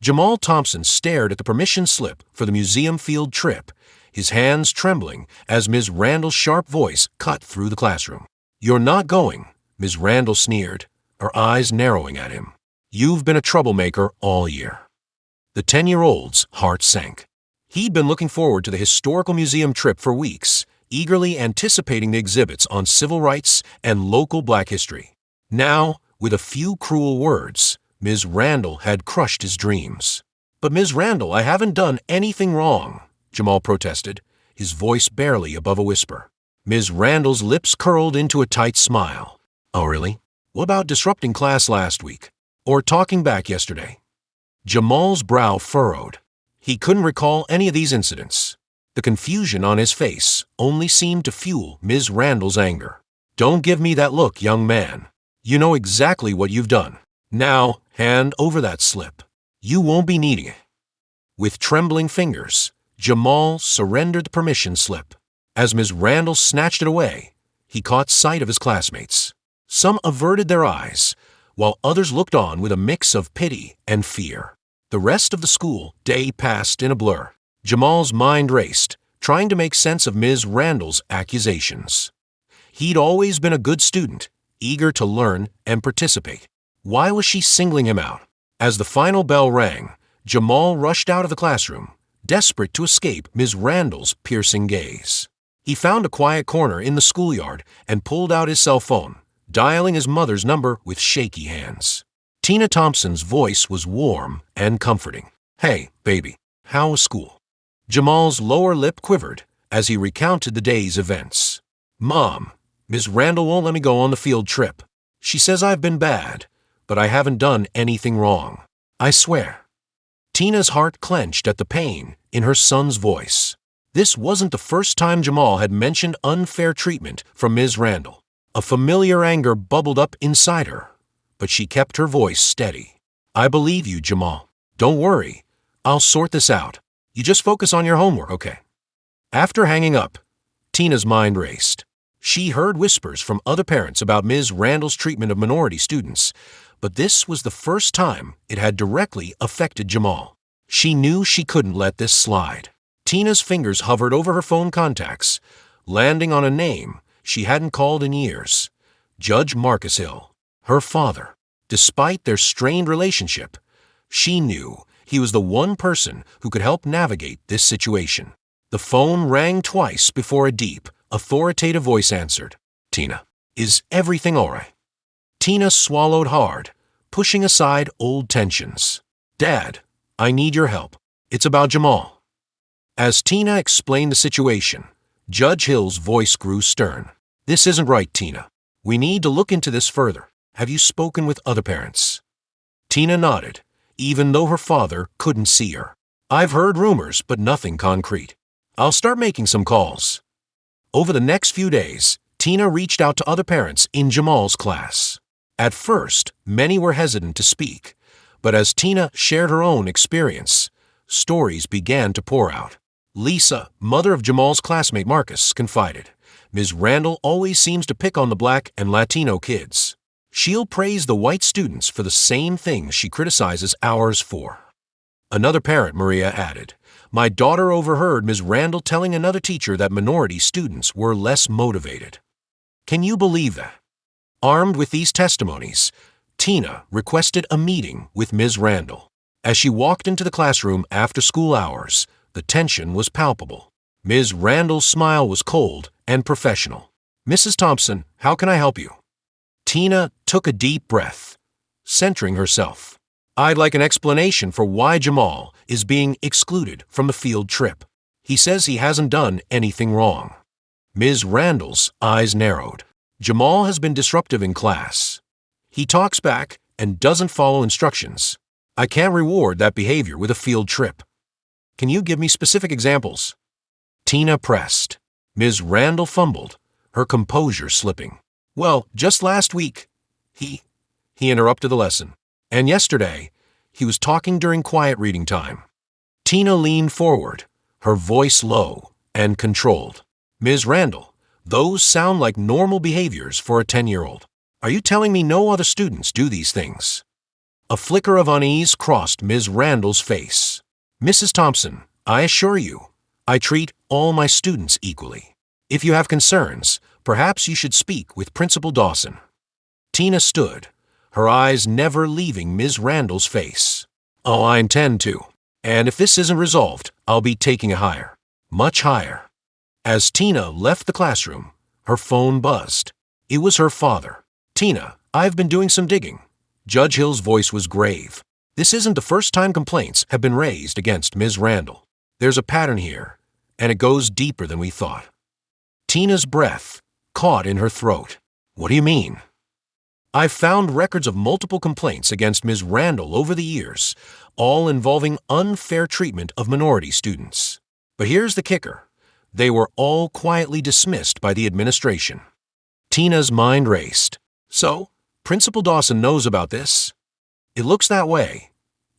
Jamal Thompson stared at the permission slip for the museum field trip, his hands trembling as Ms. Randall's sharp voice cut through the classroom. "You're not going," Ms. Randall sneered, her eyes narrowing at him. "You've been a troublemaker all year." The 10-year-old's heart sank. He'd been looking forward to the historical museum trip for weeks, eagerly anticipating the exhibits on civil rights and local black history. Now, with a few cruel words, Ms. Randall had crushed his dreams. "But Ms. Randall, I haven't done anything wrong," Jamal protested, his voice barely above a whisper. Ms. Randall's lips curled into a tight smile. "Oh, really? What about disrupting class last week? Or talking back yesterday?" Jamal's brow furrowed. He couldn't recall any of these incidents. The confusion on his face only seemed to fuel Ms. Randall's anger. "Don't give me that look, young man. You know exactly what you've done. Now, hand over that slip. You won't be needing it." With trembling fingers, Jamal surrendered the permission slip. As Ms. Randall snatched it away, he caught sight of his classmates. Some averted their eyes, while others looked on with a mix of pity and fear. The rest of the school day passed in a blur. Jamal's mind raced, trying to make sense of Ms. Randall's accusations. He'd always been a good student, eager to learn and participate. Why was she singling him out? As the final bell rang, Jamal rushed out of the classroom, desperate to escape Ms. Randall's piercing gaze. He found a quiet corner in the schoolyard and pulled out his cell phone, dialing his mother's number with shaky hands. Tina Thompson's voice was warm and comforting. "Hey, baby, how was school?" Jamal's lower lip quivered as he recounted the day's events. "Mom, Ms. Randall won't let me go on the field trip. She says I've been bad, but I haven't done anything wrong. I swear." Tina's heart clenched at the pain in her son's voice. This wasn't the first time Jamal had mentioned unfair treatment from Ms. Randall. A familiar anger bubbled up inside her, but she kept her voice steady. "I believe you, Jamal. Don't worry. I'll sort this out. You just focus on your homework, okay?" After hanging up, Tina's mind raced. She heard whispers from other parents about Ms. Randall's treatment of minority students, but this was the first time it had directly affected Jamal. She knew she couldn't let this slide. Tina's fingers hovered over her phone contacts, landing on a name she hadn't called in years. Judge Marcus Hill, her father. Despite their strained relationship, she knew he was the one person who could help navigate this situation. The phone rang twice before a deep, authoritative voice answered. "Tina, is everything all right?" Tina swallowed hard, pushing aside old tensions. "Dad, I need your help. It's about Jamal." As Tina explained the situation, Judge Hill's voice grew stern. "This isn't right, Tina. We need to look into this further. Have you spoken with other parents?" Tina nodded, even though her father couldn't see her. "I've heard rumors, but nothing concrete. I'll start making some calls." Over the next few days, Tina reached out to other parents in Jamal's class. At first, many were hesitant to speak, but as Tina shared her own experience, stories began to pour out. Lisa, mother of Jamal's classmate Marcus, confided, "Ms. Randall always seems to pick on the black and Latino kids. She'll praise the white students for the same things she criticizes ours for." Another parent, Maria, added, "My daughter overheard Ms. Randall telling another teacher that minority students were less motivated." Can you believe that? Armed with these testimonies, Tina requested a meeting with Ms. Randall. As she walked into the classroom after school hours, the tension was palpable. Ms. Randall's smile was cold and professional. "Mrs. Thompson, how can I help you?" Tina took a deep breath, centering herself. "I'd like an explanation for why Jamal is being excluded from the field trip. He says he hasn't done anything wrong." Ms. Randall's eyes narrowed. "Jamal has been disruptive in class. He talks back and doesn't follow instructions. I can't reward that behavior with a field trip. Can you give me specific examples?" Tina pressed. Ms. Randall fumbled, her composure slipping. "Well, just last week, he interrupted the lesson. And yesterday, he was talking during quiet reading time." Tina leaned forward, her voice low and controlled. "Ms. Randall, those sound like normal behaviors for a 10-year-old. Are you telling me no other students do these things?" A flicker of unease crossed Ms. Randall's face. Mrs. Thompson, I assure you, I treat all my students equally. If you have concerns, perhaps you should speak with Principal Dawson. Tina stood, her eyes never leaving Ms. Randall's face. Oh, I intend to. And if this isn't resolved, I'll be taking it higher. Much higher. As Tina left the classroom, her phone buzzed. It was her father. Tina, I've been doing some digging. Judge Hill's voice was grave. This isn't the first time complaints have been raised against Ms. Randall. There's a pattern here, and it goes deeper than we thought. Tina's breath caught in her throat. What do you mean? I've found records of multiple complaints against Ms. Randall over the years, all involving unfair treatment of minority students. But here's the kicker. They were all quietly dismissed by the administration. Tina's mind raced. So, Principal Dawson knows about this? It looks that way,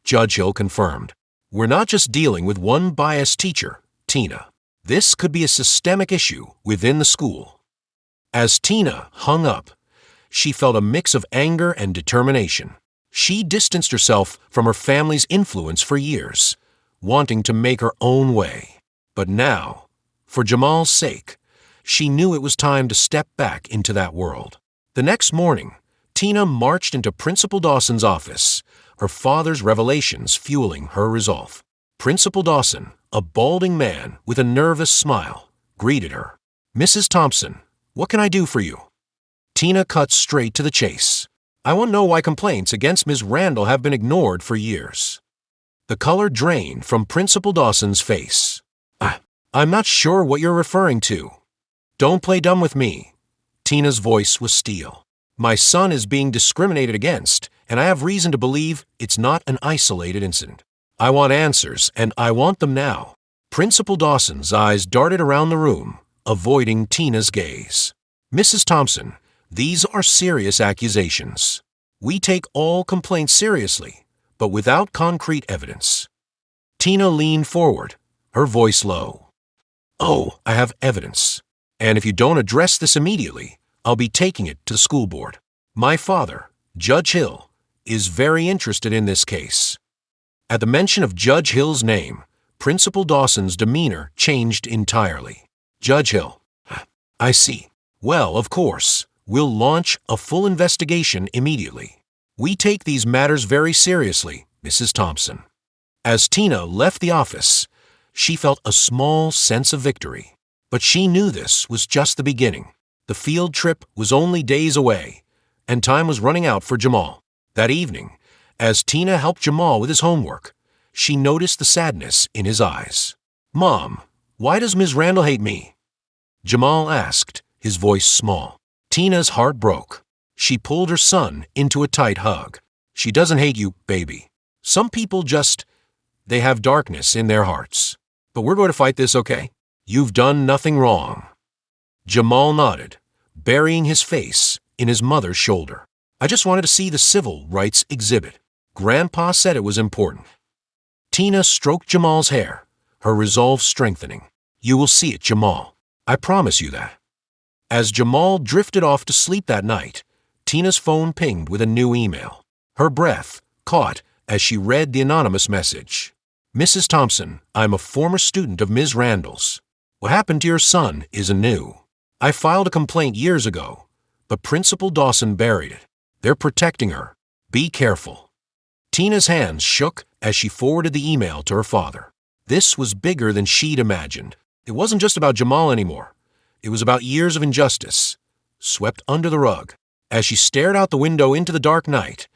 Judge Hill confirmed. We're not just dealing with one biased teacher, Tina. This could be a systemic issue within the school. As Tina hung up, she felt a mix of anger and determination. She distanced herself from her family's influence for years, wanting to make her own way. But now, for Jamal's sake, she knew it was time to step back into that world. The next morning, Tina marched into Principal Dawson's office, her father's revelations fueling her resolve. Principal Dawson, a balding man with a nervous smile, greeted her. Mrs. Thompson, what can I do for you? Tina cut straight to the chase. I want to know why complaints against Ms. Randall have been ignored for years. The color drained from Principal Dawson's face. I'm not sure what you're referring to. Don't play dumb with me. Tina's voice was steel. My son is being discriminated against, and I have reason to believe it's not an isolated incident. I want answers, and I want them now. Principal Dawson's eyes darted around the room, avoiding Tina's gaze. Mrs. Thompson, these are serious accusations. We take all complaints seriously, but without concrete evidence. Tina leaned forward, her voice low. Oh, I have evidence. And if you don't address this immediately, I'll be taking it to the school board. My father, Judge Hill, is very interested in this case. At the mention of Judge Hill's name, Principal Dawson's demeanor changed entirely. Judge Hill. I see. Well, of course, we'll launch a full investigation immediately. We take these matters very seriously, Mrs. Thompson. As Tina left the office, she felt a small sense of victory. But she knew this was just the beginning. The field trip was only days away, and time was running out for Jamal. That evening, as Tina helped Jamal with his homework, she noticed the sadness in his eyes. Mom, why does Ms. Randall hate me? Jamal asked, his voice small. Tina's heart broke. She pulled her son into a tight hug. She doesn't hate you, baby. Some people they have darkness in their hearts. But we're going to fight this, okay? You've done nothing wrong. Jamal nodded, burying his face in his mother's shoulder. I just wanted to see the civil rights exhibit. Grandpa said it was important. Tina stroked Jamal's hair, her resolve strengthening. You will see it, Jamal. I promise you that. As Jamal drifted off to sleep that night, Tina's phone pinged with a new email. Her breath caught as she read the anonymous message. Mrs. Thompson, I'm a former student of Ms. Randall's. What happened to your son isn't new. I filed a complaint years ago, but Principal Dawson buried it. They're protecting her. Be careful. Tina's hands shook as she forwarded the email to her father. This was bigger than she'd imagined. It wasn't just about Jamal anymore. It was about years of injustice, swept under the rug. As she stared out the window into the dark night,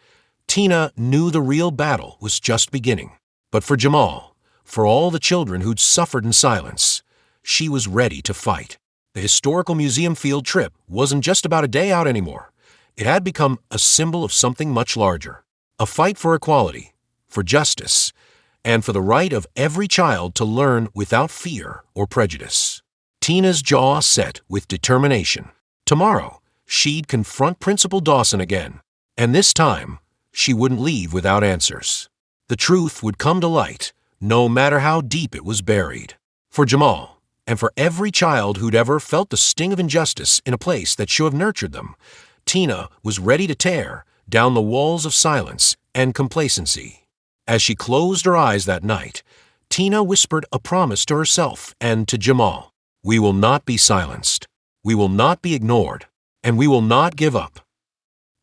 Tina knew the real battle was just beginning. But for Jamal, for all the children who'd suffered in silence, she was ready to fight. The historical museum field trip wasn't just about a day out anymore. It had become a symbol of something much larger. A fight for equality, for justice, and for the right of every child to learn without fear or prejudice. Tina's jaw set with determination. Tomorrow, she'd confront Principal Dawson again, and this time, she wouldn't leave without answers. The truth would come to light, no matter how deep it was buried. For Jamal, and for every child who'd ever felt the sting of injustice in a place that should have nurtured them, Tina was ready to tear down the walls of silence and complacency. As she closed her eyes that night, Tina whispered a promise to herself and to Jamal. We will not be silenced. We will not be ignored. And we will not give up.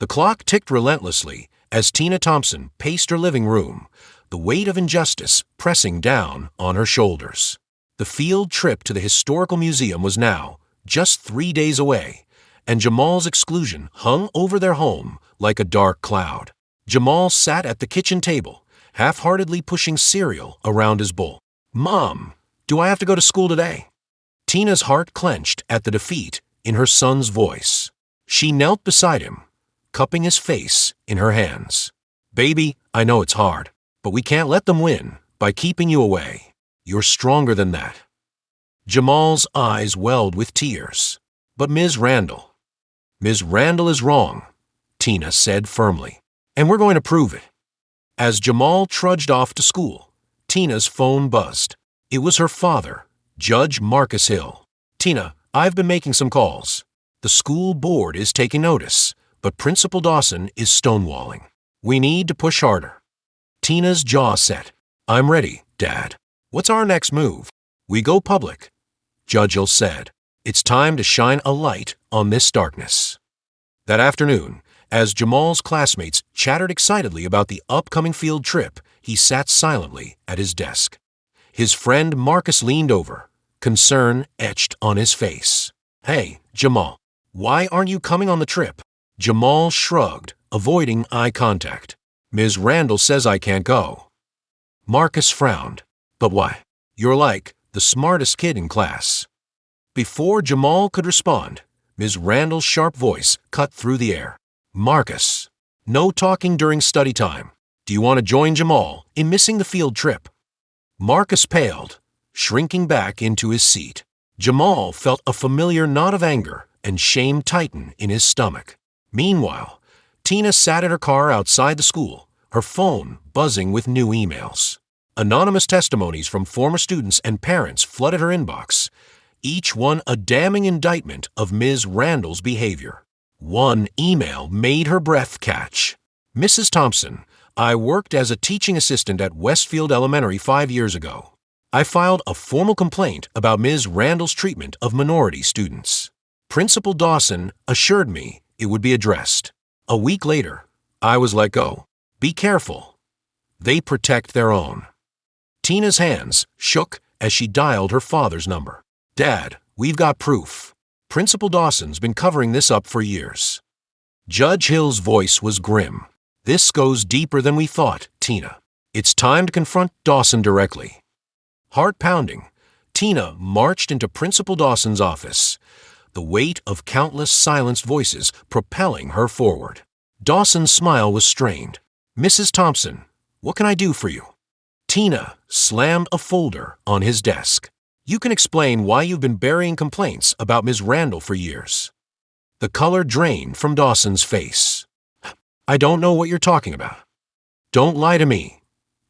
The clock ticked relentlessly as Tina Thompson paced her living room, the weight of injustice pressing down on her shoulders. The field trip to the historical museum was now just 3 days away, and Jamal's exclusion hung over their home like a dark cloud. Jamal sat at the kitchen table, half-heartedly pushing cereal around his bowl. Mom, do I have to go to school today? Tina's heart clenched at the defeat in her son's voice. She knelt beside him, cupping his face in her hands. Baby, I know it's hard, but we can't let them win by keeping you away. You're stronger than that. Jamal's eyes welled with tears. But Ms. Randall is wrong, Tina said firmly, and we're going to prove it. As Jamal trudged off to school, Tina's phone buzzed. It was her father, Judge Marcus Hill. Tina, I've been making some calls. The school board is taking notice, but Principal Dawson is stonewalling. We need to push harder. Tina's jaw set. I'm ready, Dad. What's our next move? We go public, Judge Hill said. It's time to shine a light on this darkness. That afternoon, as Jamal's classmates chattered excitedly about the upcoming field trip, he sat silently at his desk. His friend Marcus leaned over, concern etched on his face. Hey, Jamal, why aren't you coming on the trip? Jamal shrugged, avoiding eye contact. Ms. Randall says I can't go. Marcus frowned. But why? You're like the smartest kid in class. Before Jamal could respond, Ms. Randall's sharp voice cut through the air. Marcus, no talking during study time. Do you want to join Jamal in missing the field trip? Marcus paled, shrinking back into his seat. Jamal felt a familiar knot of anger and shame tighten in his stomach. Meanwhile, Tina sat in her car outside the school, her phone buzzing with new emails. Anonymous testimonies from former students and parents flooded her inbox, each one a damning indictment of Ms. Randall's behavior. One email made her breath catch. Mrs. Thompson, I worked as a teaching assistant at Westfield Elementary 5 years ago. I filed a formal complaint about Ms. Randall's treatment of minority students. Principal Dawson assured me it would be addressed. A week later, I was let go. Be careful. They protect their own. Tina's hands shook as she dialed her father's number. Dad, we've got proof. Principal Dawson's been covering this up for years. Judge Hill's voice was grim. This goes deeper than we thought, Tina. It's time to confront Dawson directly. Heart pounding, Tina marched into Principal Dawson's office, the weight of countless silenced voices propelling her forward. Dawson's smile was strained. Mrs. Thompson, what can I do for you? Tina slammed a folder on his desk. You can explain why you've been burying complaints about Ms. Randall for years. The color drained from Dawson's face. I don't know what you're talking about. Don't lie to me,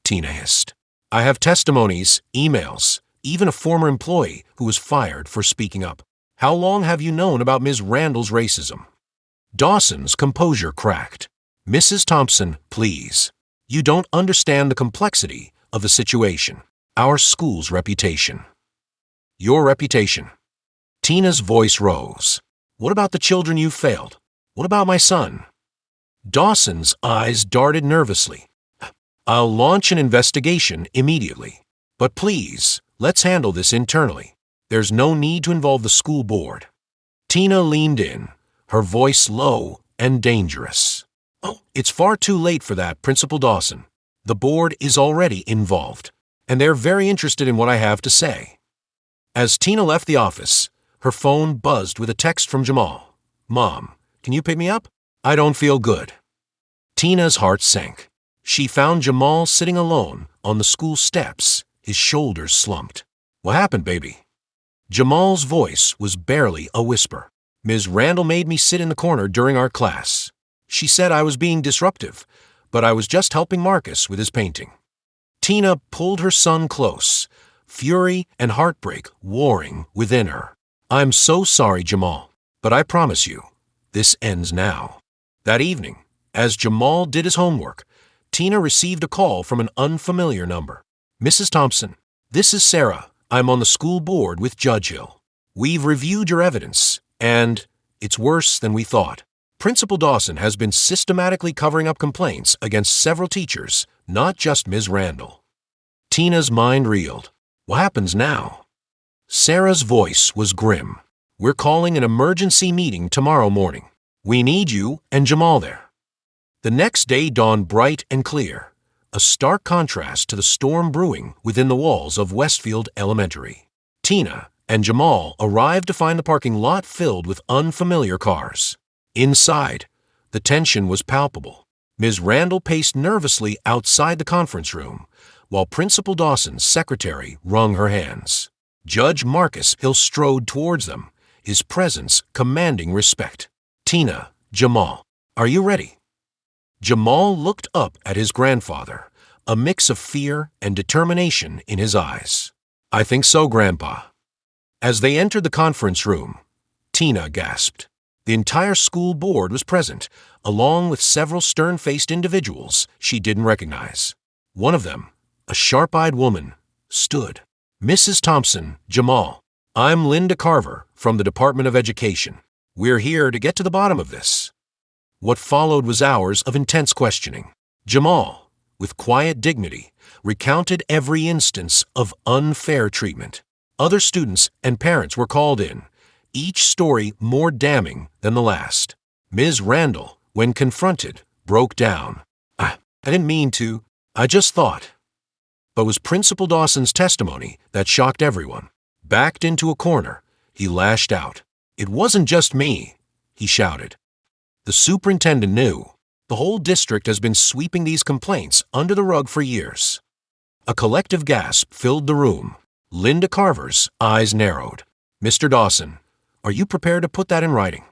Tina hissed. I have testimonies, emails, even a former employee who was fired for speaking up. How long have you known about Ms. Randall's racism? Dawson's composure cracked. Mrs. Thompson, please. You don't understand the complexity of the situation. Our school's reputation. Your reputation. Tina's voice rose. What about the children you failed? What about my son? Dawson's eyes darted nervously. I'll launch an investigation immediately. But please, let's handle this internally. There's no need to involve the school board. Tina leaned in, her voice low and dangerous. Oh, it's far too late for that, Principal Dawson. The board is already involved, and they're very interested in what I have to say. As Tina left the office, her phone buzzed with a text from Jamal. Mom, can you pick me up? I don't feel good. Tina's heart sank. She found Jamal sitting alone on the school steps, his shoulders slumped. What happened, baby? Jamal's voice was barely a whisper. Ms. Randall made me sit in the corner during our class. She said I was being disruptive, but I was just helping Marcus with his painting. Tina pulled her son close, fury and heartbreak warring within her. I'm so sorry, Jamal, but I promise you, this ends now. That evening, as Jamal did his homework, Tina received a call from an unfamiliar number. "Mrs. Thompson, this is Sarah. I'm on the school board with Judge Hill. We've reviewed your evidence, and it's worse than we thought. Principal Dawson has been systematically covering up complaints against several teachers, not just Ms. Randall." Tina's mind reeled. What happens now? Sarah's voice was grim. "We're calling an emergency meeting tomorrow morning. We need you and Jamal there." The next day dawned bright and clear, a stark contrast to the storm brewing within the walls of Westfield Elementary. Tina and Jamal arrived to find the parking lot filled with unfamiliar cars. Inside, the tension was palpable. Ms. Randall paced nervously outside the conference room, while Principal Dawson's secretary wrung her hands. Judge Marcus Hill strode towards them, his presence commanding respect. "Tina, Jamal, are you ready?" Jamal looked up at his grandfather, a mix of fear and determination in his eyes. "I think so, Grandpa." As they entered the conference room, Tina gasped. The entire school board was present, along with several stern-faced individuals she didn't recognize. One of them, a sharp-eyed woman, stood. "Mrs. Thompson, Jamal, I'm Linda Carver from the Department of Education. We're here to get to the bottom of this." What followed was hours of intense questioning. Jamal, with quiet dignity, recounted every instance of unfair treatment. Other students and parents were called in, each story more damning than the last. Ms. Randall, when confronted, broke down. I didn't mean to. I just thought." But it was Principal Dawson's testimony that shocked everyone. Backed into a corner, he lashed out. "It wasn't just me," he shouted. The superintendent knew. The whole district has been sweeping these complaints under the rug for years. A collective gasp filled the room. Linda Carver's eyes narrowed. "Mr. Dawson, are you prepared to put that in writing?"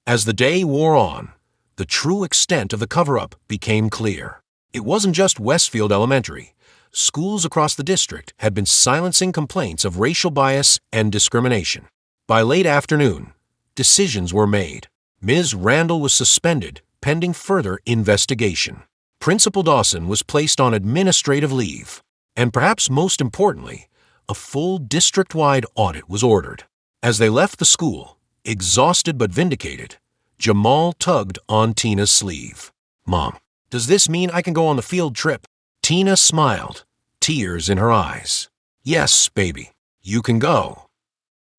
As the day wore on, the true extent of the cover-up became clear. It wasn't just Westfield Elementary. Schools across the district had been silencing complaints of racial bias and discrimination. By late afternoon, decisions were made. Ms. Randall was suspended pending further investigation. Principal Dawson was placed on administrative leave. And perhaps most importantly, a full district-wide audit was ordered. As they left the school, exhausted but vindicated, Jamal tugged on Tina's sleeve. "Mom, does this mean I can go on the field trip?" Tina smiled, tears in her eyes. "Yes, baby, you can go."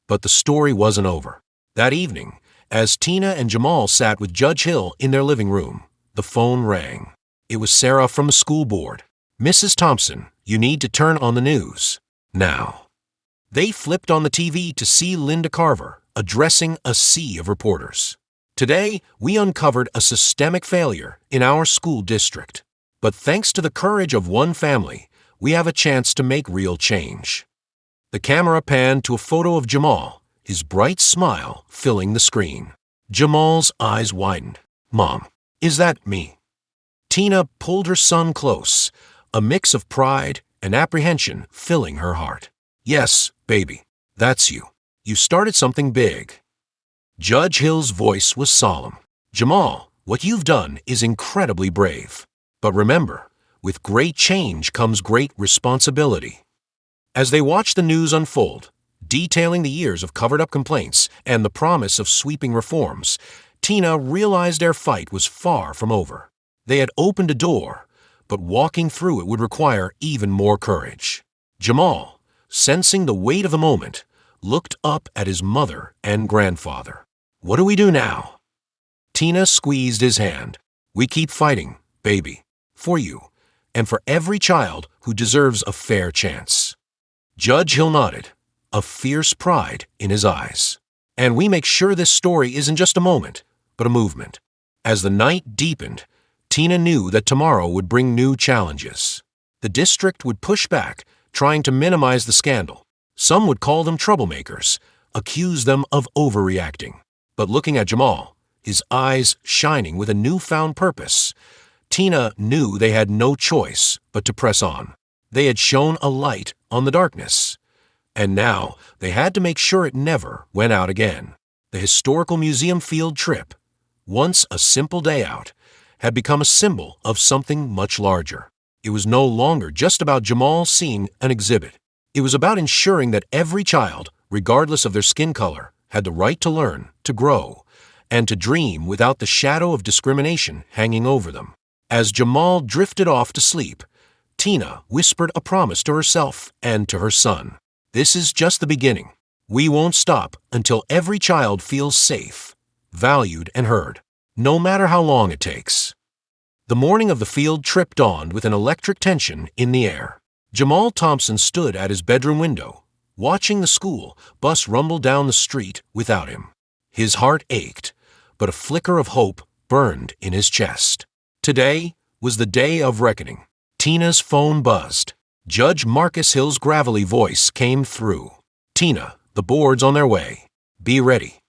But the story wasn't over. That evening, as Tina and Jamal sat with Judge Hill in their living room, the phone rang. It was Sarah from the school board. "Mrs. Thompson, you need to turn on the news. Now." They flipped on the TV to see Linda Carver addressing a sea of reporters. "Today, we uncovered a systemic failure in our school district. But thanks to the courage of one family, we have a chance to make real change." The camera panned to a photo of Jamal, his bright smile filling the screen. Jamal's eyes widened. "Mom, is that me?" Tina pulled her son close, a mix of pride and apprehension filling her heart. "Yes, baby, that's you. You started something big." Judge Hill's voice was solemn. "Jamal, what you've done is incredibly brave. But remember, with great change comes great responsibility." As they watched the news unfold, detailing the years of covered-up complaints and the promise of sweeping reforms, Tina realized their fight was far from over. They had opened a door, but walking through it would require even more courage. Jamal, sensing the weight of the moment, looked up at his mother and grandfather. "What do we do now?" Tina squeezed his hand. "We keep fighting, baby, for you, and for every child who deserves a fair chance." Judge Hill nodded, a fierce pride in his eyes. "And we make sure this story isn't just a moment, but a movement." As the night deepened, Tina knew that tomorrow would bring new challenges. The district would push back, trying to minimize the scandal. Some would call them troublemakers, accuse them of overreacting. But looking at Jamal, his eyes shining with a newfound purpose, Tina knew they had no choice but to press on. They had shone a light on the darkness, and now they had to make sure it never went out again. The historical museum field trip, once a simple day out, had become a symbol of something much larger. It was no longer just about Jamal seeing an exhibit. It was about ensuring that every child, regardless of their skin color, had the right to learn, to grow, and to dream without the shadow of discrimination hanging over them. As Jamal drifted off to sleep, Tina whispered a promise to herself and to her son. This is just the beginning. We won't stop until every child feels safe, valued, and heard, no matter how long it takes. The morning of the field trip dawned with an electric tension in the air. Jamal Thompson stood at his bedroom window, watching the school bus rumble down the street without him. His heart ached, but a flicker of hope burned in his chest. Today was the day of reckoning. Tina's phone buzzed. Judge Marcus Hill's gravelly voice came through. "Tina, the board's on their way. Be ready."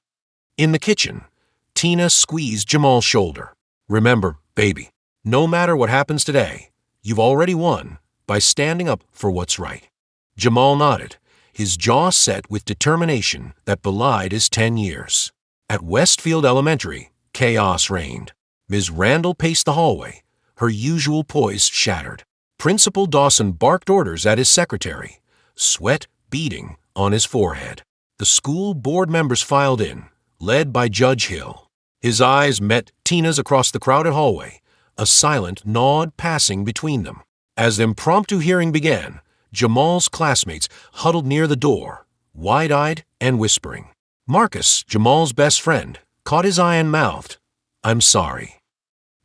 In the kitchen, Tina squeezed Jamal's shoulder. "Remember, baby, no matter what happens today, you've already won by standing up for what's right." Jamal nodded, his jaw set with determination that belied his 10 years. At Westfield Elementary, chaos reigned. Ms. Randall paced the hallway, her usual poise shattered. Principal Dawson barked orders at his secretary, sweat beading on his forehead. The school board members filed in, led by Judge Hill. His eyes met Tina's across the crowded hallway, a silent nod passing between them. As the impromptu hearing began, Jamal's classmates huddled near the door, wide-eyed and whispering. Marcus, Jamal's best friend, caught his eye and mouthed, "I'm sorry."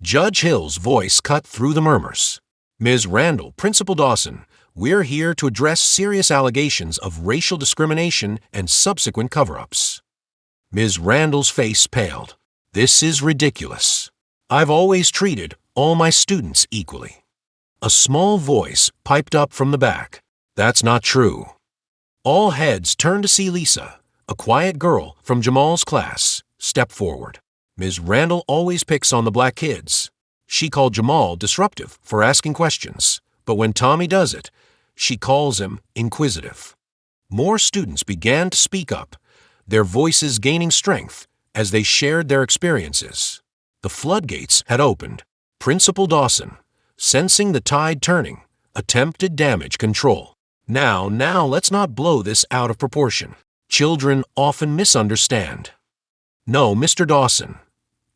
Judge Hill's voice cut through the murmurs. "Ms. Randall, Principal Dawson, we're here to address serious allegations of racial discrimination and subsequent cover-ups." Ms. Randall's face paled. "This is ridiculous. I've always treated all my students equally." A small voice piped up from the back. "That's not true." All heads turned to see Lisa, a quiet girl from Jamal's class, step forward. Ms. Randall always picks on the black kids. She called Jamal disruptive for asking questions, but when Tommy does it, she calls him inquisitive. More students began to speak up, their voices gaining strength as they shared their experiences. The floodgates had opened. Principal Dawson, sensing the tide turning, attempted damage control. Now, let's not blow this out of proportion. Children often misunderstand." "No, Mr. Dawson,"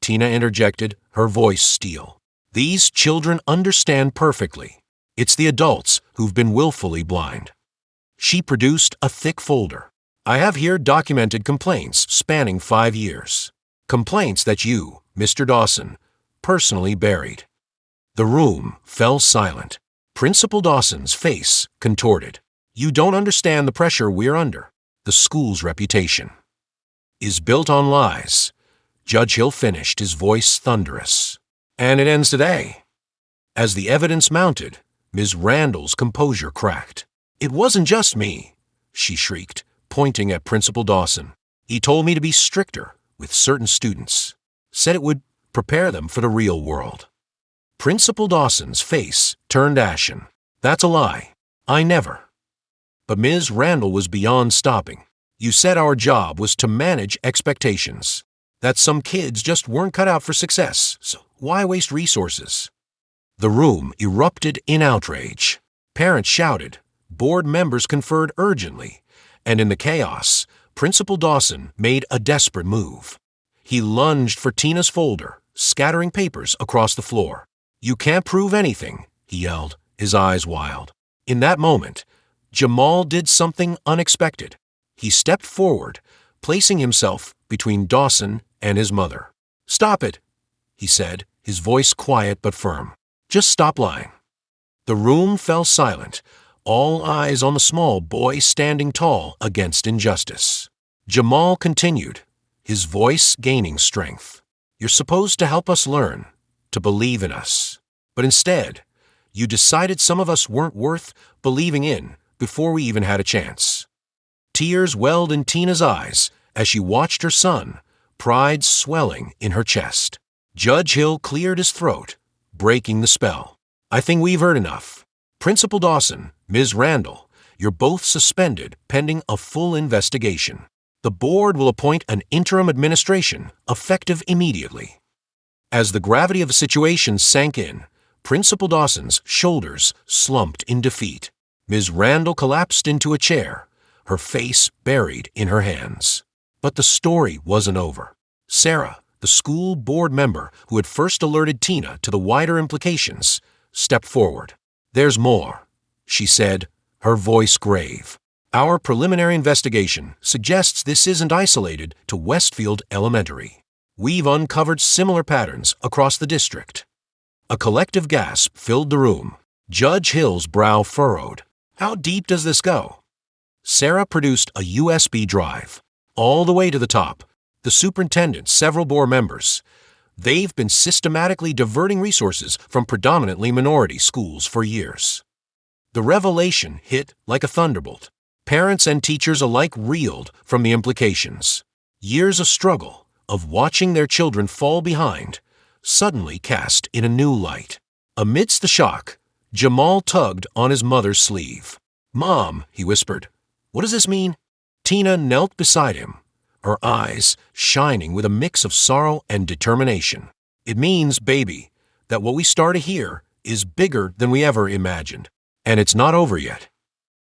Tina interjected, her voice steel. "These children understand perfectly. It's the adults who've been willfully blind." She produced a thick folder. "I have here documented complaints spanning 5 years. Complaints that you, Mr. Dawson, personally buried." The room fell silent. Principal Dawson's face contorted. "You don't understand the pressure we're under. The school's reputation is built on lies." Judge Hill finished, his voice thunderous. "And it ends today." As the evidence mounted, Ms. Randall's composure cracked. "It wasn't just me," she shrieked, pointing at Principal Dawson. "He told me to be stricter with certain students. Said it would prepare them for the real world." Principal Dawson's face turned ashen. "That's a lie. I never." But Ms. Randall was beyond stopping. "You said our job was to manage expectations. That some kids just weren't cut out for success, so why waste resources?" The room erupted in outrage. Parents shouted, board members conferred urgently, and in the chaos, Principal Dawson made a desperate move. He lunged for Tina's folder, scattering papers across the floor. "You can't prove anything," he yelled, his eyes wild. In that moment, Jamal did something unexpected. He stepped forward, placing himself between Dawson and his mother. "Stop it," he said, his voice quiet but firm. "Just stop lying." The room fell silent, all eyes on the small boy standing tall against injustice. Jamal continued, his voice gaining strength. "You're supposed to help us learn, to believe in us. But instead, you decided some of us weren't worth believing in before we even had a chance." Tears welled in Tina's eyes as she watched her son, pride swelling in her chest. Judge Hill cleared his throat, breaking the spell. "I think we've heard enough. Principal Dawson, Ms. Randall, you're both suspended pending a full investigation. The board will appoint an interim administration, effective immediately." As the gravity of the situation sank in, Principal Dawson's shoulders slumped in defeat. Ms. Randall collapsed into a chair, her face buried in her hands. But the story wasn't over. Sarah, the school board member who had first alerted Tina to the wider implications, stepped forward. "There's more," she said, her voice grave. "Our preliminary investigation suggests this isn't isolated to Westfield Elementary. We've uncovered similar patterns across the district." A collective gasp filled the room. Judge Hill's brow furrowed. "How deep does this go?" Sarah produced a USB drive. All the way to the top. The superintendent, several board members. They've been systematically diverting resources from predominantly minority schools for years. The revelation hit like a thunderbolt. Parents and teachers alike reeled from the implications. Years of struggle, of watching their children fall behind, suddenly cast in a new light. Amidst the shock, Jamal tugged on his mother's sleeve. "Mom," he whispered, "what does this mean?" Tina knelt beside him, her eyes shining with a mix of sorrow and determination. "It means, baby, that what we started here is bigger than we ever imagined, and it's not over yet."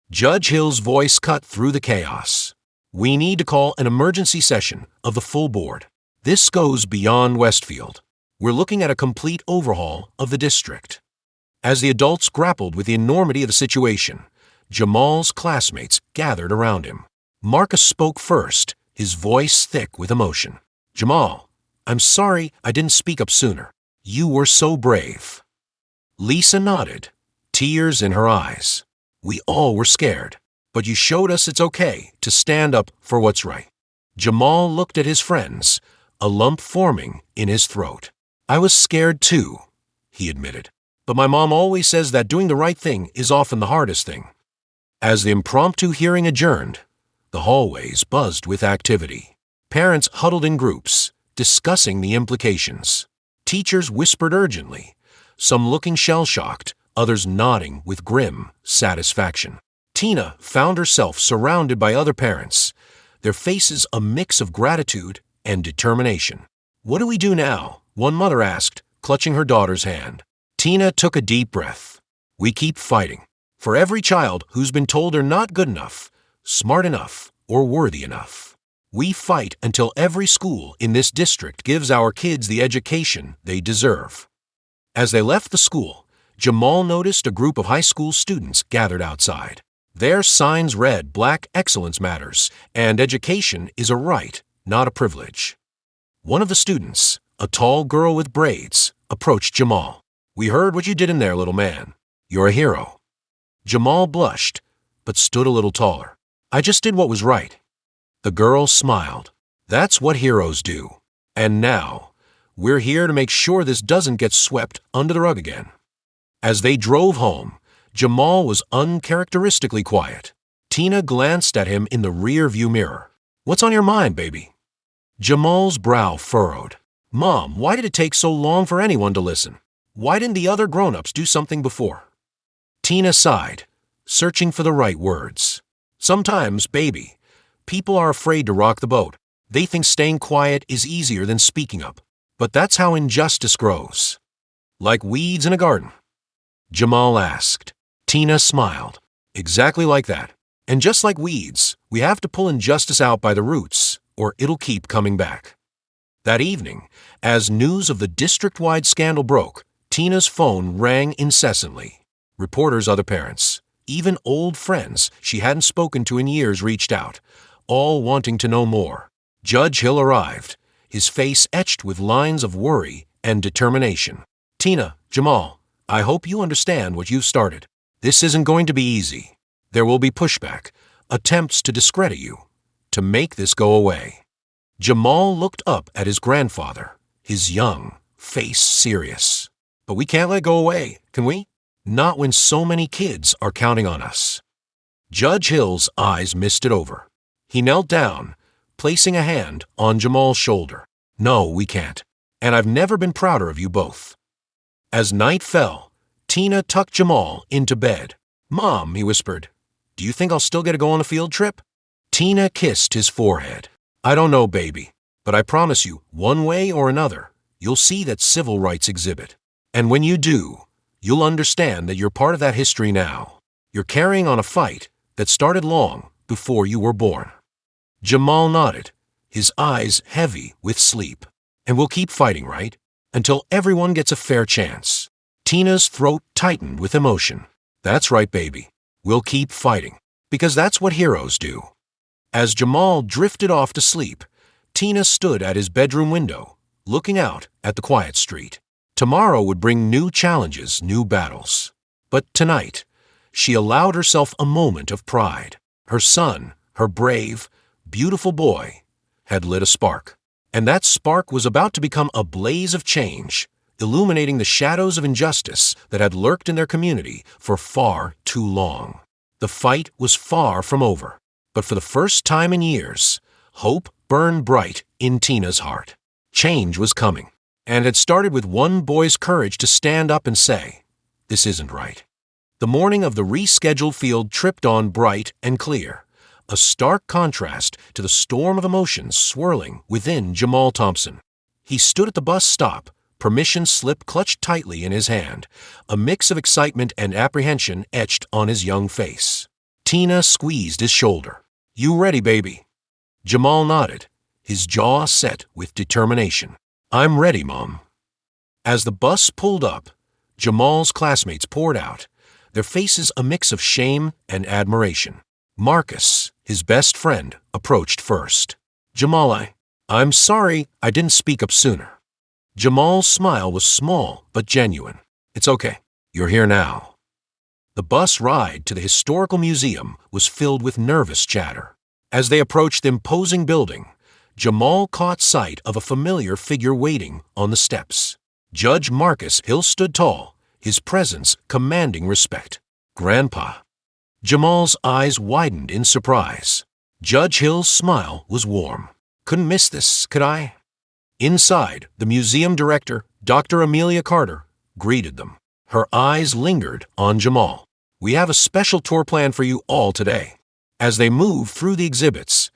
Judge Hill's voice cut through the chaos. "We need to call an emergency session of the full board. This goes beyond Westfield. We're looking at a complete overhaul of the district." As the adults grappled with the enormity of the situation, Jamal's classmates gathered around him. Marcus spoke first, his voice thick with emotion. "Jamal, I'm sorry I didn't speak up sooner. You were so brave." Lisa nodded, tears in her eyes. "We all were scared, but you showed us it's okay to stand up for what's right." Jamal looked at his friends, a lump forming in his throat. "I was scared too," he admitted. "But my mom always says that doing the right thing is often the hardest thing." As the impromptu hearing adjourned, the hallways buzzed with activity. Parents huddled in groups, discussing the implications. Teachers whispered urgently, some looking shell-shocked, others nodding with grim satisfaction. Tina found herself surrounded by other parents, their faces a mix of gratitude and determination. "What do we do now?" one mother asked, clutching her daughter's hand. Tina took a deep breath. "We keep fighting. For every child who's been told they're not good enough, smart enough, or worthy enough. We fight until every school in this district gives our kids the education they deserve." As they left the school, Jamal noticed a group of high school students gathered outside. Their signs read "Black Excellence Matters" and "Education is a right, not a privilege." One of the students, a tall girl with braids, approached Jamal. "We heard what you did in there, little man. You're a hero." Jamal blushed, but stood a little taller. "I just did what was right." The girl smiled. "That's what heroes do. And now, we're here to make sure this doesn't get swept under the rug again." As they drove home, Jamal was uncharacteristically quiet. Tina glanced at him in the rear-view mirror. "What's on your mind, baby?" Jamal's brow furrowed. "Mom, why did it take so long for anyone to listen? Why didn't the other grown-ups do something before?" Tina sighed, searching for the right words. "Sometimes, baby, people are afraid to rock the boat. They think staying quiet is easier than speaking up. But that's how injustice grows." "Like weeds in a garden?" Jamal asked. Tina smiled. "Exactly like that. And just like weeds, we have to pull injustice out by the roots, or it'll keep coming back." That evening, as news of the district-wide scandal broke, Tina's phone rang incessantly. Reporters, other parents, even old friends she hadn't spoken to in years reached out, all wanting to know more. Judge Hill arrived, his face etched with lines of worry and determination. "Tina, Jamal, I hope you understand what you've started. This isn't going to be easy. There will be pushback, attempts to discredit you, to make this go away." Jamal looked up at his grandfather, his young face serious. "But we can't let it go away, can we? Not when so many kids are counting on us." Judge Hill's eyes misted over. He knelt down, placing a hand on Jamal's shoulder. "No, we can't. And I've never been prouder of you both." As night fell, Tina tucked Jamal into bed. "Mom," he whispered, "do you think I'll still get to go on the field trip?" Tina kissed his forehead. "I don't know, baby, but I promise you, one way or another, you'll see that civil rights exhibit. And when you do, you'll understand that you're part of that history now. You're carrying on a fight that started long before you were born. Jamal nodded, his eyes heavy with sleep. And we'll keep fighting, right? Until everyone gets a fair chance. Tina's throat tightened with emotion. That's right, baby. We'll keep fighting. Because that's what heroes do. As Jamal drifted off to sleep, Tina stood at his bedroom window, looking out at the quiet street. Tomorrow would bring new challenges, new battles. But tonight, she allowed herself a moment of pride. Her son, her brave, beautiful boy, had lit a spark. And that spark was about to become a blaze of change, illuminating the shadows of injustice that had lurked in their community for far too long. The fight was far from over, but for the first time in years, hope burned bright in Tina's heart. Change was coming, and it started with one boy's courage to stand up and say, "This isn't right." The morning of the rescheduled field tripped on bright and clear, a stark contrast to the storm of emotions swirling within Jamal Thompson. He stood at the bus stop, permission slip clutched tightly in his hand, a mix of excitement and apprehension etched on his young face. Tina squeezed his shoulder. "You ready, baby?" Jamal nodded, his jaw set with determination. "I'm ready, Mom." As the bus pulled up, Jamal's classmates poured out, their faces a mix of shame and admiration. Marcus, his best friend, approached first. "Jamal, I'm sorry I didn't speak up sooner." Jamal's smile was small but genuine. "It's okay. You're here now." The bus ride to the historical museum was filled with nervous chatter. As they approached the imposing building, Jamal caught sight of a familiar figure waiting on the steps. Judge Marcus Hill stood tall, his presence commanding respect. "Grandpa." Jamal's eyes widened in surprise. Judge Hill's smile was warm. "Couldn't miss this, could I?" Inside, the museum director, Dr. Amelia Carter, greeted them. Her eyes lingered on Jamal. "We have a special tour planned for you all today." As they moved through the exhibits,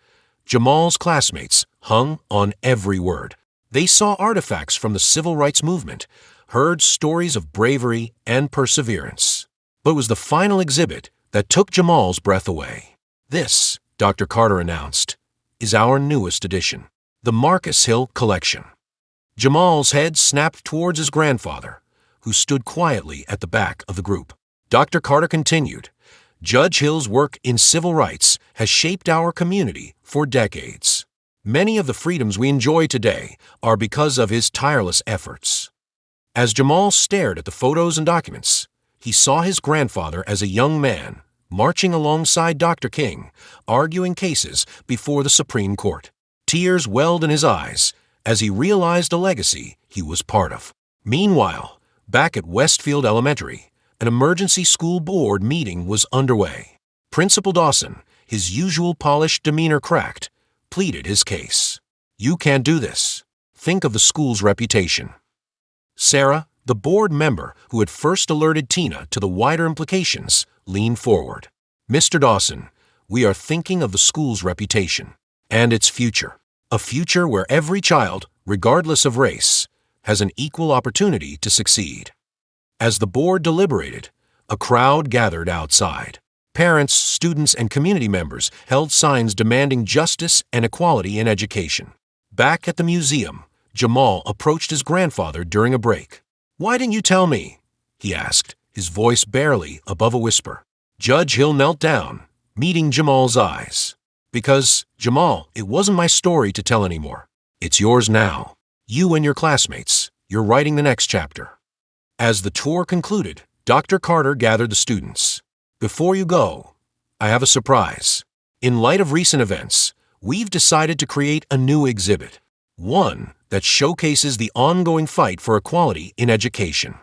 Jamal's classmates hung on every word. They saw artifacts from the civil rights movement, heard stories of bravery and perseverance. But it was the final exhibit that took Jamal's breath away. "This," Dr. Carter announced, "is our newest addition, the Marcus Hill Collection." Jamal's head snapped towards his grandfather, who stood quietly at the back of the group. Dr. Carter continued, "Judge Hill's work in civil rights has shaped our community for decades. Many of the freedoms we enjoy today are because of his tireless efforts." As Jamal stared at the photos and documents, he saw his grandfather as a young man, marching alongside Dr. King, arguing cases before the Supreme Court. Tears welled in his eyes as he realized a legacy he was part of. Meanwhile, back at Westfield Elementary, an emergency school board meeting was underway. Principal Dawson, his usual polished demeanor cracked, pleaded his case. "You can't do this. Think of the school's reputation." Sarah, the board member who had first alerted Tina to the wider implications, leaned forward. "Mr. Dawson, we are thinking of the school's reputation and its future. A future where every child, regardless of race, has an equal opportunity to succeed." As the board deliberated, a crowd gathered outside. Parents, students, and community members held signs demanding justice and equality in education. Back at the museum, Jamal approached his grandfather during a break. "Why didn't you tell me?" he asked, his voice barely above a whisper. Judge Hill knelt down, meeting Jamal's eyes. "Because, Jamal, it wasn't my story to tell anymore. It's yours now. You and your classmates, you're writing the next chapter." As the tour concluded, Dr. Carter gathered the students. "Before you go, I have a surprise. In light of recent events, we've decided to create a new exhibit, one that showcases the ongoing fight for equality in education."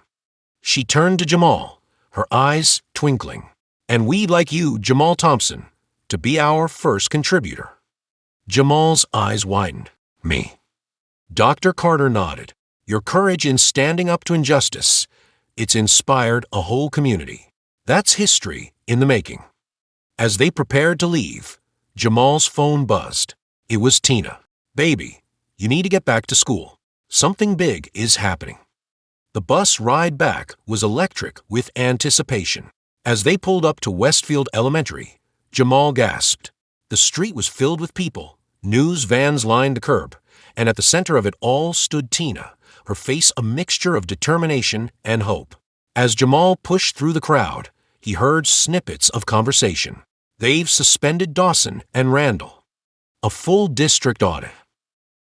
She turned to Jamal, her eyes twinkling. "And we'd like you, Jamal Thompson, to be our first contributor." Jamal's eyes widened. "Me?" Dr. Carter nodded. "Your courage in standing up to injustice, it's inspired a whole community. That's history in the making." As they prepared to leave, Jamal's phone buzzed. It was Tina. "Baby, you need to get back to school. Something big is happening. The bus ride back was electric with anticipation. As they pulled up to Westfield Elementary, Jamal gasped. The street was filled with people. News vans lined the curb, and at the center of it all stood Tina, her face a mixture of determination and hope. As Jamal pushed through the crowd, he heard snippets of conversation. They've suspended Dawson and Randall. A full district audit.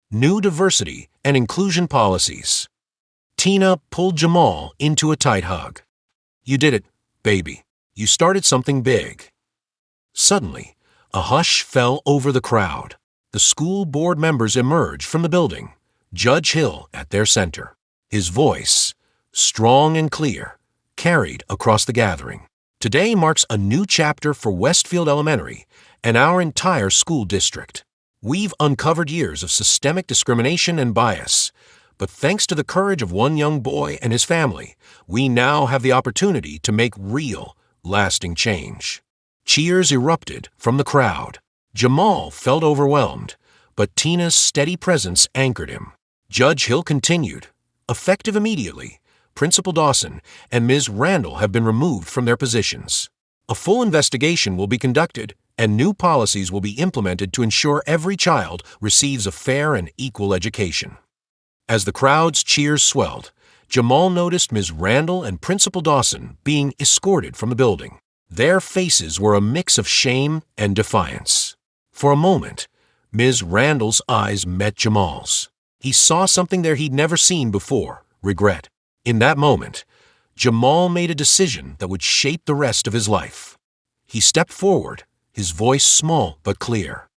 New diversity and inclusion policies. Tina pulled Jamal into a tight hug. You did it, baby. You started something big. Suddenly, a hush fell over the crowd. The school board members emerged from the building, Judge Hill at their center. His voice, strong and clear, carried across the gathering. Today marks a new chapter for Westfield Elementary and our entire school district. We've uncovered years of systemic discrimination and bias, but thanks to the courage of one young boy and his family, we now have the opportunity to make real, lasting change. Cheers erupted from the crowd. Jamal felt overwhelmed, but Tina's steady presence anchored him. Judge Hill continued. Effective immediately, Principal Dawson and Ms. Randall have been removed from their positions. A full investigation will be conducted, and new policies will be implemented to ensure every child receives a fair and equal education. As the crowd's cheers swelled, Jamal noticed Ms. Randall and Principal Dawson being escorted from the building. Their faces were a mix of shame and defiance. For a moment, Ms. Randall's eyes met Jamal's. He saw something there he'd never seen before, regret. In that moment, Jamal made a decision that would shape the rest of his life. He stepped forward, his voice small but clear.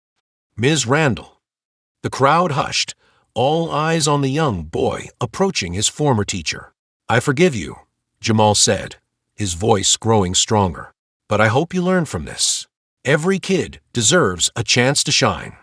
Ms. Randall. The crowd hushed, all eyes on the young boy approaching his former teacher. I forgive you, Jamal said, his voice growing stronger. But I hope you learn from this. Every kid deserves a chance to shine.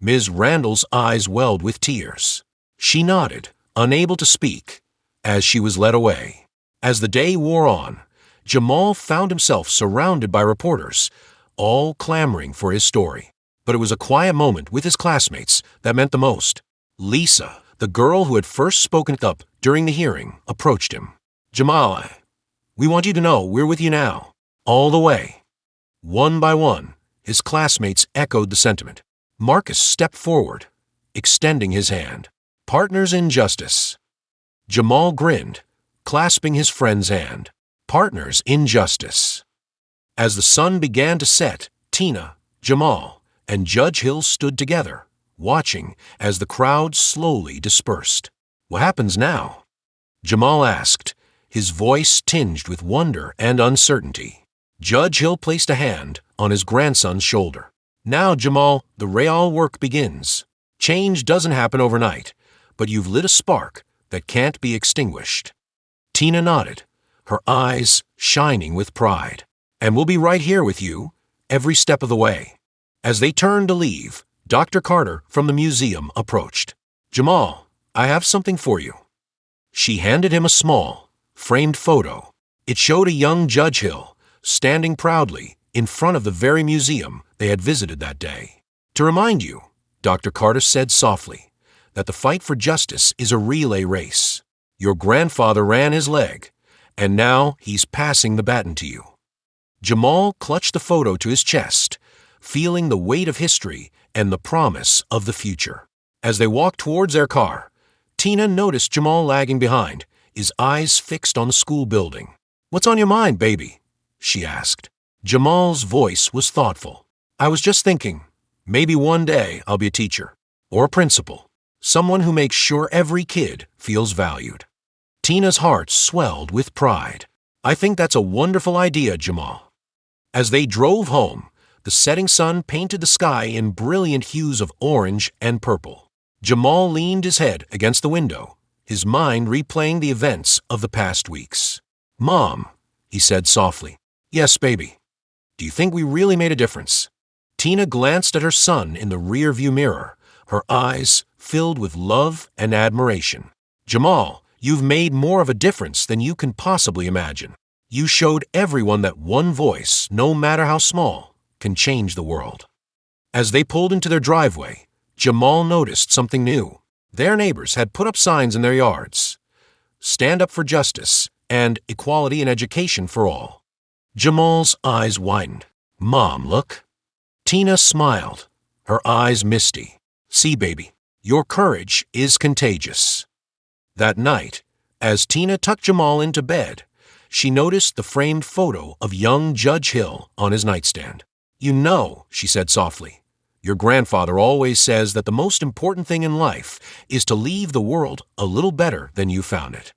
Ms. Randall's eyes welled with tears. She nodded, unable to speak, as she was led away. As the day wore on, Jamal found himself surrounded by reporters, all clamoring for his story. But it was a quiet moment with his classmates that meant the most. Lisa, the girl who had first spoken up during the hearing, approached him. Jamal, we want you to know we're with you now, all the way. One by one, his classmates echoed the sentiment. Marcus stepped forward, extending his hand. Partners in justice. Jamal grinned, clasping his friend's hand. Partners in justice. As the sun began to set, Tina, Jamal, and Judge Hill stood together, watching as the crowd slowly dispersed. What happens now? Jamal asked, his voice tinged with wonder and uncertainty. Judge Hill placed a hand on his grandson's shoulder. Now, Jamal, the real work begins. Change doesn't happen overnight, but you've lit a spark that can't be extinguished. Tina nodded, her eyes shining with pride. And we'll be right here with you, every step of the way. As they turned to leave, Dr. Carter from the museum approached. Jamal, I have something for you. She handed him a small, framed photo. It showed a young Judge Hill standing proudly in front of the very museum they had visited that day. To remind you, Dr. Carter said softly, that the fight for justice is a relay race. Your grandfather ran his leg, and now he's passing the baton to you. Jamal clutched the photo to his chest, feeling the weight of history and the promise of the future. As they walked towards their car, Tina noticed Jamal lagging behind, his eyes fixed on the school building. What's on your mind, baby? She asked. Jamal's voice was thoughtful. I was just thinking, maybe one day I'll be a teacher, or a principal, someone who makes sure every kid feels valued. Tina's heart swelled with pride. I think that's a wonderful idea, Jamal. As they drove home, the setting sun painted the sky in brilliant hues of orange and purple. Jamal leaned his head against the window, his mind replaying the events of the past weeks. Mom, he said softly. Yes, baby. Do you think we really made a difference? Tina glanced at her son in the rearview mirror, her eyes filled with love and admiration. Jamal, you've made more of a difference than you can possibly imagine. You showed everyone that one voice, no matter how small, can change the world. As they pulled into their driveway, Jamal noticed something new. Their neighbors had put up signs in their yards. Stand up for justice and equality in education for all. Jamal's eyes widened. Mom, look. Tina smiled, her eyes misty. See, baby, your courage is contagious. That night, as Tina tucked Jamal into bed, she noticed the framed photo of young Judge Hill on his nightstand. You know, she said softly, your grandfather always says that the most important thing in life is to leave the world a little better than you found it.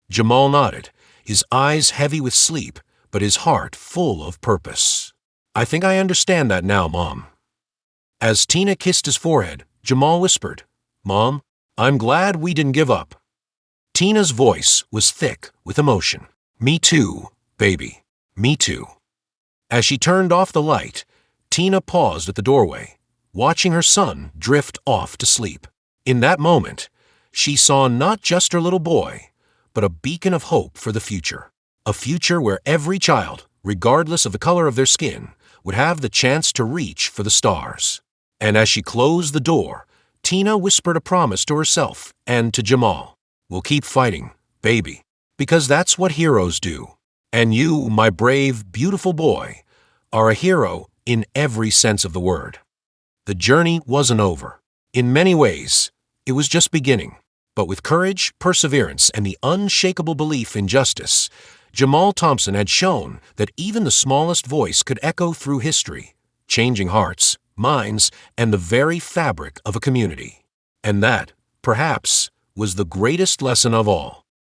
Jamal nodded, his eyes heavy with sleep, but his heart full of purpose. I think I understand that now, Mom. As Tina kissed his forehead, Jamal whispered, Mom, I'm glad we didn't give up. Tina's voice was thick with emotion. Me too, baby. Me too. As she turned off the light, Tina paused at the doorway, watching her son drift off to sleep. In that moment, she saw not just her little boy, but a beacon of hope for the future. A future where every child, regardless of the color of their skin, would have the chance to reach for the stars. And as she closed the door, Tina whispered a promise to herself and to Jamal. We'll keep fighting, baby, because that's what heroes do. And you, my brave, beautiful boy, are a hero in every sense of the word. The journey wasn't over. In many ways, it was just beginning. But with courage, perseverance, and the unshakable belief in justice, Jamal Thompson had shown that even the smallest voice could echo through history, changing hearts, minds, and the very fabric of a community. And that, perhaps, was the greatest lesson of all.